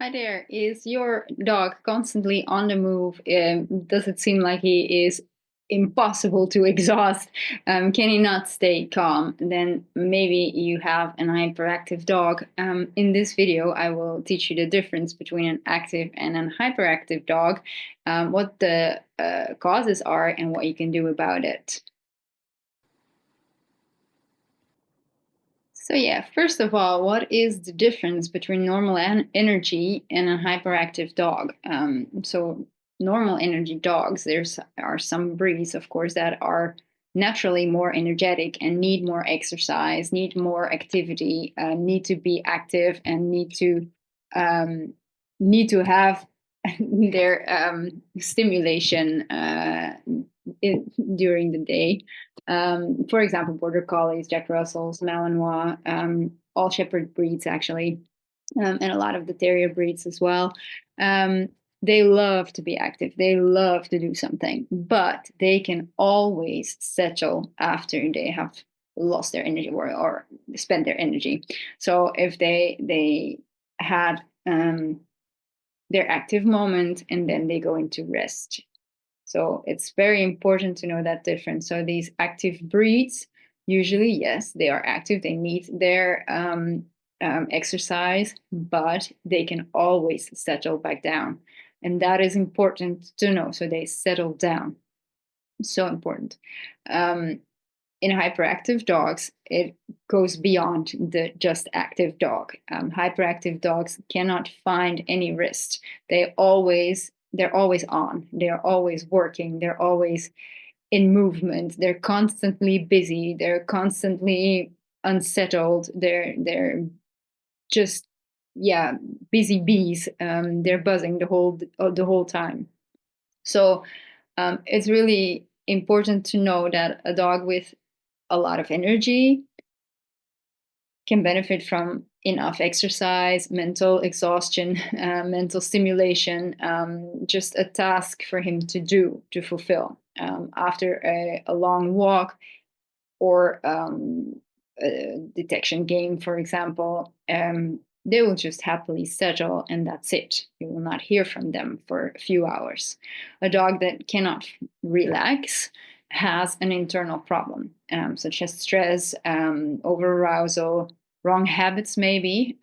Hi there. Is your dog constantly on the move? Does it seem like he is impossible to exhaust? Can he not stay calm? Then maybe you have an hyperactive dog. In this video, I will teach you the difference between an active and an hyperactive dog, what the causes are, and what you can do about it. So yeah, first of all, what is the difference between normal energy and a hyperactive dog? So normal energy dogs, there's are some breeds, of course, that are naturally more energetic and need more exercise, need more activity, need to be active, and um, need to have their stimulation during the day. For example, Border Collies, Jack Russells, Malinois, all Shepherd breeds actually, and a lot of the Terrier breeds as well. Um, they love to be active. They love to do something, but they can always settle after they have lost their energy or spent their energy. So if they had their active moment and then they go into rest. So it's very important to know that difference. So these active breeds, usually, yes, they are active. They need their exercise, but they can always settle back down. And that is important to know. So they settle down. So important. Um, in hyperactive dogs, it goes beyond the just active dog. Hyperactive dogs cannot find any rest. They're always on. They're always working. They're always in movement. They're constantly busy. They're constantly unsettled. They're just yeah busy bees. They're buzzing the whole time. So it's really important to know that a dog with a lot of energy can benefit from enough exercise, mental exhaustion, mental stimulation, just a task for him to do, to fulfill. After a long walk or a detection game, for example, they will just happily settle and that's it. You will not hear from them for a few hours. A dog that cannot relax has an internal problem, such as stress, over arousal, wrong habits, maybe.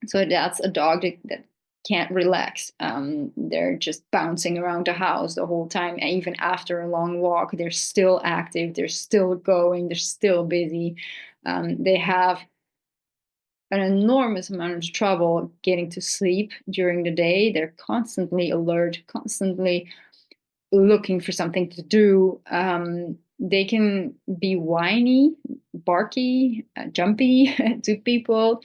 So that's a dog that can't relax. They're just bouncing around the house the whole time. And even after a long walk, they're still active, they're still going, they're still busy. They have an enormous amount of trouble getting to sleep during the day. They're constantly alert, constantly looking for something to do. They can be whiny, barky, jumpy to people.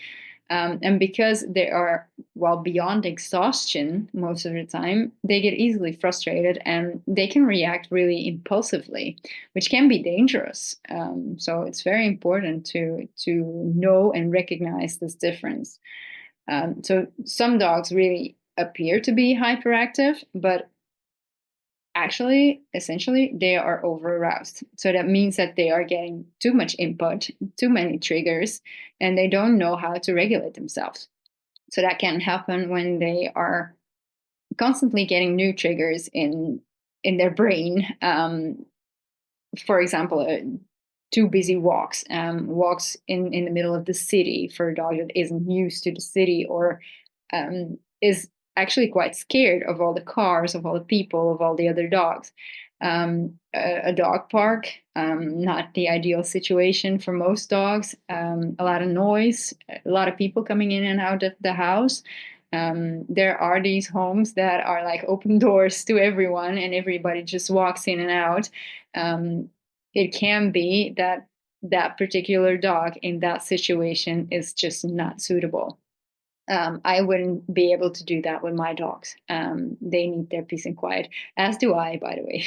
And because they are well beyond exhaustion most of the time, they get easily frustrated and they can react really impulsively, which can be dangerous. So it's very important to know and recognize this difference. So some dogs really appear to be hyperactive, but actually, essentially, they are over aroused. So that means that they are getting too much input, too many triggers, and they don't know how to regulate themselves. So that can happen when they are constantly getting new triggers in their brain. For example, too busy walks, walks in the middle of the city for a dog that isn't used to the city or is actually quite scared of all the cars, of all the people, of all the other dogs. A dog park, not the ideal situation for most dogs. A lot of noise, a lot of people coming in and out of the house. There are these homes that are like open doors to everyone, and everybody just walks in and out. It can be that that particular dog in that situation is just not suitable. I wouldn't be able to do that with my dogs. They need their peace and quiet, as do I, by the way.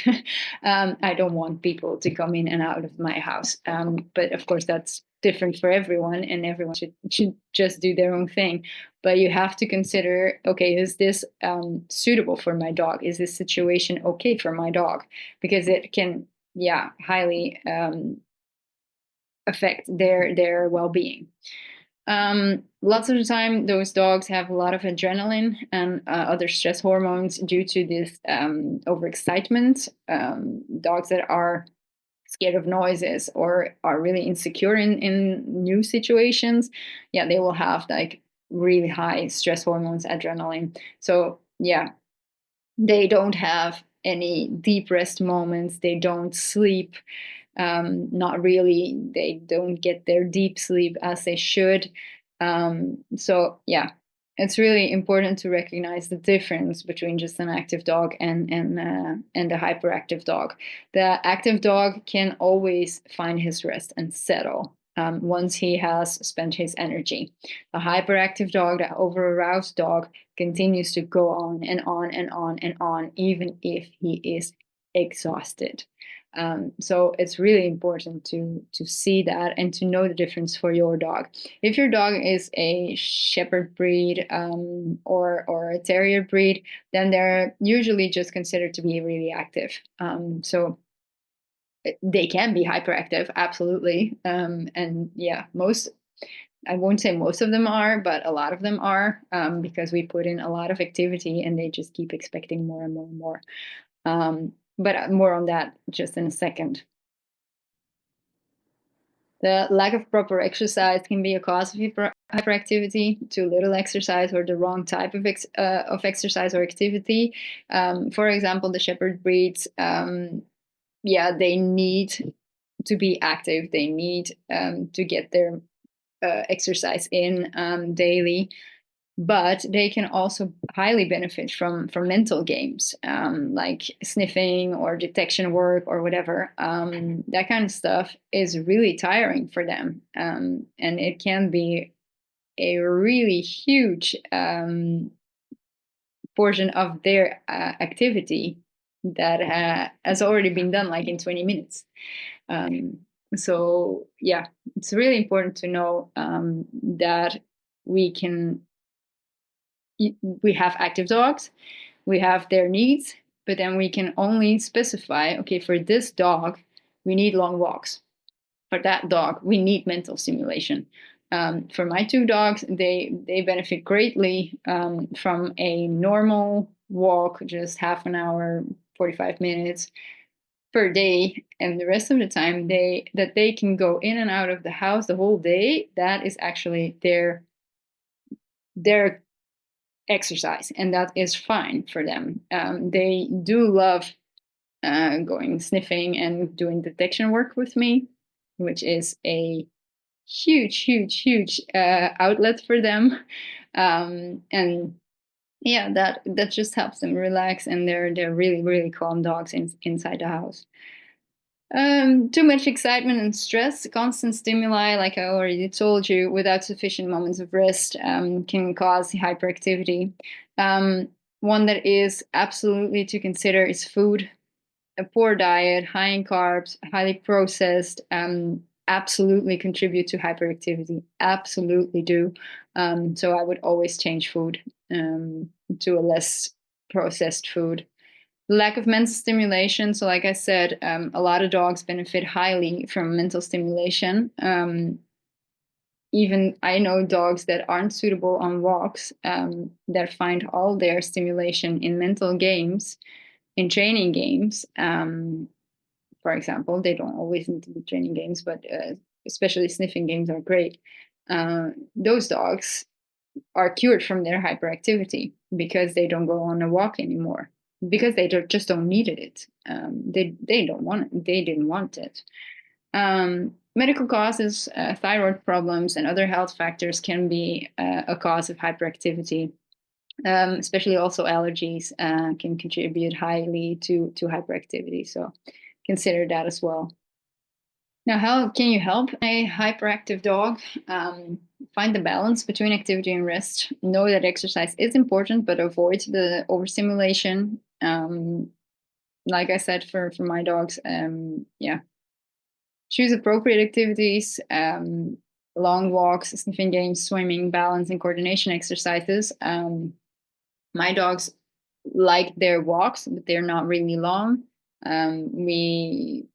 I don't want people to come in and out of my house. But of course, that's different for everyone, and everyone should just do their own thing. But you have to consider, okay, is this suitable for my dog? Is this situation okay for my dog? Because it can, yeah, highly affect their well-being. Lots of the time, those dogs have a lot of adrenaline and other stress hormones due to this overexcitement. Dogs that are scared of noises or are really insecure in new situations, yeah, they will have like really high stress hormones, adrenaline. So yeah, they don't have any deep rest moments. They don't sleep, not really. They don't get their deep sleep as they should. So yeah, it's really important to recognize the difference between just an active dog and a hyperactive dog. The active dog can always find his rest and settle. Once he has spent his energy. A hyperactive dog, the over-aroused dog, continues to go on and on and on and on, even if he is exhausted. So it's really important to see that and to know the difference for your dog. If your dog is a shepherd breed or a terrier breed, then they're usually just considered to be really active. So they can be hyperactive, absolutely. And yeah, most, I won't say most of them are, but a lot of them are, because we put in a lot of activity and they just keep expecting more and more and more. But more on that just in a second. The lack of proper exercise can be a cause of hyperactivity. Too little exercise or the wrong type of exercise or activity. For example, the shepherd breeds, yeah, they need to be active. They need to get their exercise in daily, but they can also highly benefit from mental games, like sniffing or detection work or whatever. That kind of stuff is really tiring for them, and it can be a really huge portion of their activity that has already been done like in 20 minutes. um, so yeah, it's really important to know that we can we have active dogs, we have their needs, but then we can only specify, okay, for this dog, we need long walks. For that dog, we need mental stimulation. For my two dogs, they benefit greatly from a normal walk, just half an hour, 45 minutes per day, and the rest of the time they can go in and out of the house the whole day. That is actually their exercise, and that is fine for them. They do love going sniffing and doing detection work with me, which is a huge outlet for them. And yeah, that just helps them relax, and they're really calm dogs inside the house. Too much excitement and stress, constant stimuli, like I already told you, without sufficient moments of rest, can cause hyperactivity. One that is absolutely to consider is food. A poor diet, high in carbs, highly processed, absolutely contribute to hyperactivity. Absolutely do. So I would always change food to a less processed food. Lack of mental stimulation. So, like I said, a lot of dogs benefit highly from mental stimulation. Even I know dogs that aren't suitable on walks, that find all their stimulation in mental games, in training games. For example, they don't always need to be training games, but especially sniffing games are great. Those dogs are cured from their hyperactivity because they don't go on a walk anymore, because they just don't need it. They don't want it. They didn't want it. Medical causes, thyroid problems, and other health factors can be a cause of hyperactivity. Especially also allergies can contribute highly to hyperactivity. So consider that as well. Now, how can you help a hyperactive dog? Find the balance between activity and rest. Know that exercise is important, but avoid the overstimulation. Like I said, for my dogs, yeah, choose appropriate activities, long walks, sniffing games, swimming, balance, and coordination exercises. My dogs like their walks, but they're not really long. We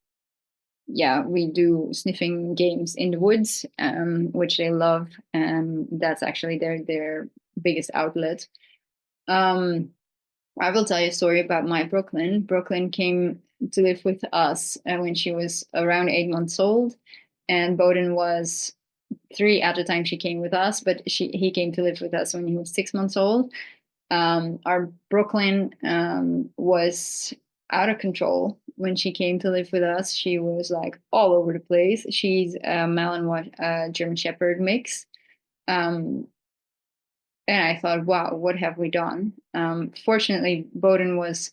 yeah, we do sniffing games in the woods, which they love, and that's actually their biggest outlet. Um, I will tell you a story about my Brooklyn. Brooklyn came to live with us when she was around 8 months old, and Bowden was 3 at the time she came with us, but he came to live with us when he was 6 months old. Our Brooklyn was out of control when she came to live with us. She was like all over the place. She's a Malinois German Shepherd mix. Um, and I thought, wow, what have we done? Fortunately, Bowden was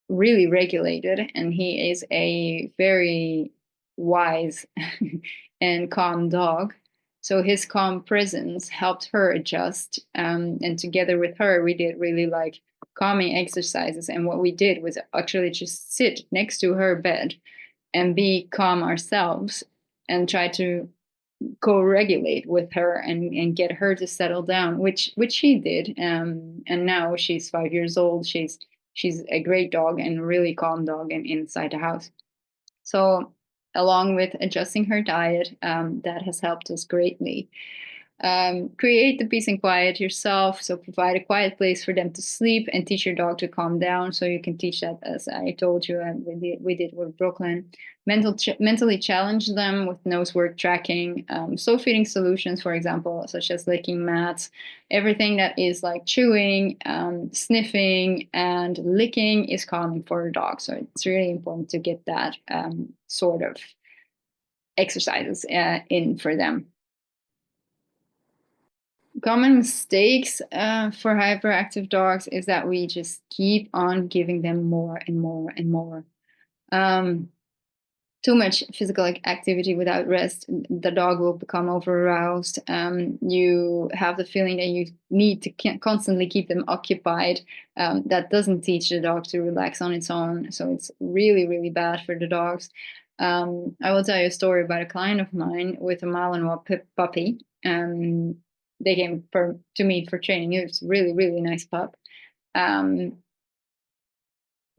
really regulated, and he is a very wise and calm dog. So his calm presence helped her adjust, and together with her, we did really like calming exercises. And what we did was actually just sit next to her bed and be calm ourselves and try to co-regulate with her and get her to settle down, which she did. And now she's 5 years old. She's a great dog and a really calm dog and inside the house. So along with adjusting her diet, that has helped us greatly. Create the peace and quiet yourself. So provide a quiet place for them to sleep and teach your dog to calm down. So you can teach that, as I told you, and we did with Brooklyn. Mentally challenge them with nose work tracking. So feeding solutions, for example, such as licking mats. Everything that is like chewing, sniffing, and licking is calming for a dog. So it's really important to get that sort of exercises in for them. Common mistakes for hyperactive dogs is that we just keep on giving them more and more and more. Um, Too much physical activity without rest, the dog will become over aroused. You have the feeling that you need to constantly keep them occupied. That doesn't teach the dog to relax on its own. So it's really, really bad for the dogs. I will tell you a story about a client of mine with a Malinois puppy. They came to me for training. It was really, really nice pup. Um,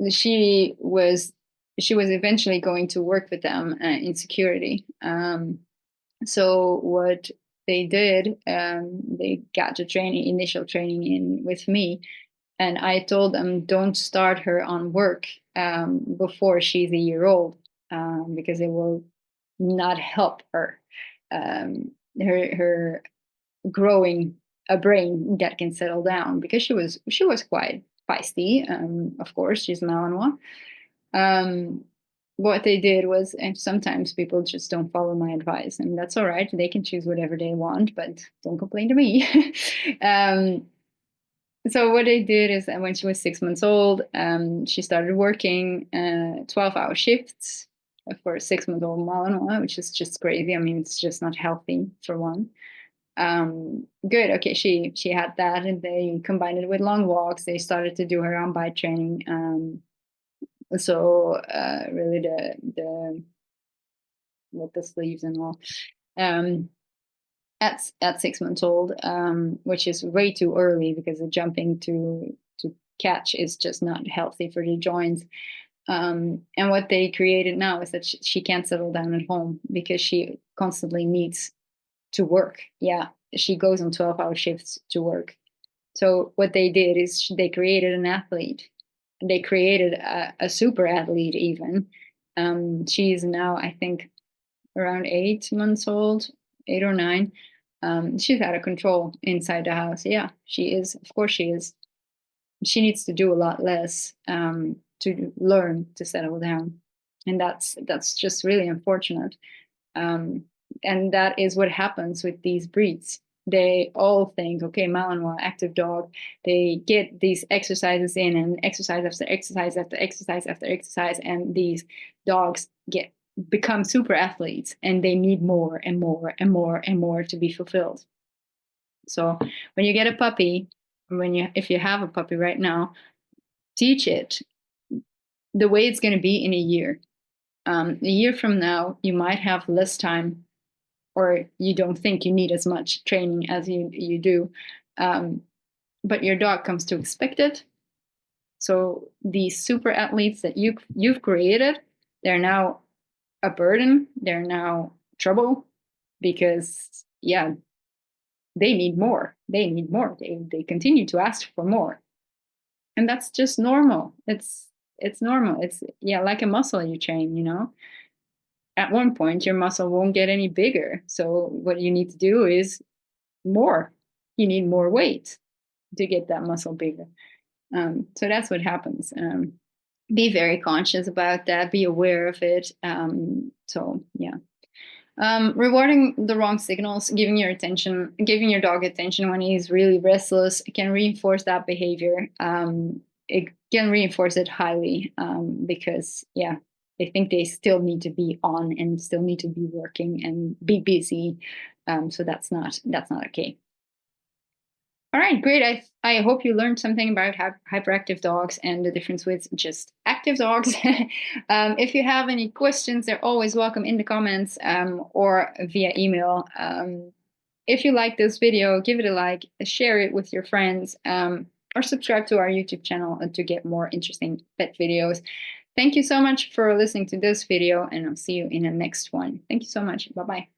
she was she was eventually going to work with them in security. So what they did, they got the initial training in with me, and I told them don't start her on work before she's a year old, because it will not help her. Her growing a brain that can settle down, because she was quite feisty. Of course, she's Malinois. Um, what they did was, and sometimes people just don't follow my advice, and that's all right. They can choose whatever they want, but don't complain to me. um, so what they did is that when she was 6 months old, she started working 12-hour shifts for a 6-month-old Malinois, which is just crazy. I mean, it's just not healthy for one. Good. Okay, she had that, and they combined it with long walks. They started to do her on bike training. So really the with the sleeves and all. Um, at 6 months old, which is way too early because the jumping to catch is just not healthy for the joints. And what they created now is that she can't settle down at home because she constantly needs to work. Yeah, she goes on 12-hour shifts to work. So what they did is they created an athlete. They created a super athlete even. She's now, I think, around 8 months old, 8 or 9. She's out of control inside the house. Yeah, she is. Of course, she is. She needs to do a lot less to learn to settle down, and that's just really unfortunate. Um, and that is what happens with these breeds. They all think, okay, Malinois, active dog. They get these exercises in, and exercise after exercise after exercise after exercise, and these dogs become super athletes, and they need more and more and more and more to be fulfilled. So when you get a puppy, if you have a puppy right now, teach it the way it's going to be in a year. A year from now, you might have less time, or you don't think you need as much training as you do. But your dog comes to expect it. So these super athletes that you've created, they're now a burden. They're now trouble because, yeah, they need more. They need more. They continue to ask for more. And that's just normal. It's normal. It's, yeah, like a muscle you train, you know. At one point your muscle won't get any bigger. So what you need to do is more. You need more weight to get that muscle bigger. So that's what happens. Be very conscious about that. Be aware of it. So yeah. Rewarding the wrong signals, giving your dog attention when he's really restless, can reinforce that behavior. It can reinforce it highly because, yeah, they think they still need to be on and still need to be working and be busy. So that's not okay. All right, great. I hope you learned something about hyperactive dogs and the difference with just active dogs. If you have any questions, they're always welcome in the comments or via email. If you like this video, give it a like, share it with your friends, or subscribe to our YouTube channel to get more interesting pet videos. Thank you so much for listening to this video, and I'll see you in the next one. Thank you so much. Bye-bye.